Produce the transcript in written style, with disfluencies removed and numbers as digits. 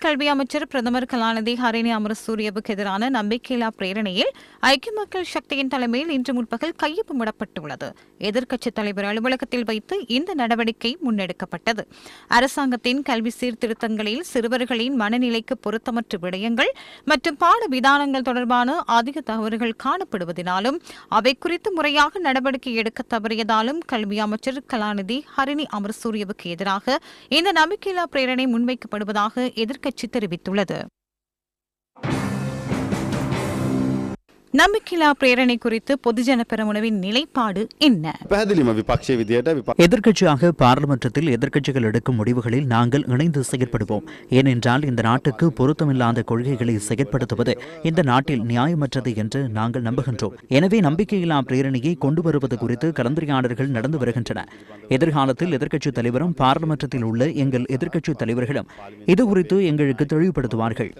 கல்வி அமைச்சர் பிரதமர் கலாநிதி ஹரிணி அமரசூரியவுக்கு எதிரான நம்பிக்கையில்லா பிரேரணையில் ஐக்கிய மக்கள் சக்தியின் தலைமையில் இன்று முற்பகல் கையொப்பமிடப்பட்டுள்ளது. எதிர்க்கட்சித் தலைவர் அலுவலகத்தில் வைத்து இந்த நடவடிக்கை முன்னெடுக்கப்பட்டது. அரசாங்கத்தின் கல்வி சீர்திருத்தங்களில் சிறுவர்களின் மனநிலைக்கு பொருத்தமற்ற விடயங்கள் மற்றும் பாட விதானங்கள் தொடர்பான அதிக தவறுகள் காணப்படுவதனாலும் அவை குறித்து முறையாக நடவடிக்கை எடுக்க தவறியதாலும் கல்வி அமைச்சர் கலாநிதி ஹரிணி அமரசூரியவுக்கு எதிராக இந்த நம்பிக்கையில்லா பிரேரணை முன்வைக்கப்படுவதாக எதிர்க்கட்சி தெரிவித்துள்ளது. நம்பிக்கையில்லா பிரேரணை குறித்து பொதுஜன பெரமுனவின் நிலைப்பாடு என்ன? எதிர்க்கட்சியாக பாராளுமன்றத்தில் எதிர்க்கட்சிகள் எடுக்கும் முடிவுகளில் நாங்கள் இணைந்து செயற்படுவோம். ஏனென்றால் இந்த நாட்டுக்கு பொருத்தமில்லாத கொள்கைகளை செயற்படுத்துவது இந்த நாட்டில் நியாயமற்றது என்று நாங்கள் நம்புகின்றோம். எனவே நம்பிக்கையில்லா பிரேரணையை கொண்டு வருவது குறித்து கலந்துரையாடல்கள் நடந்து வருகின்றன. எதிர்காலத்தில் எதிர்க்கட்சித் தலைவரும் பாராளுமன்றத்தில் உள்ள எங்கள் எதிர்க்கட்சித் தலைவர்களும் இதுகுறித்து எங்களுக்கு தெளிவுபடுத்துவார்கள்.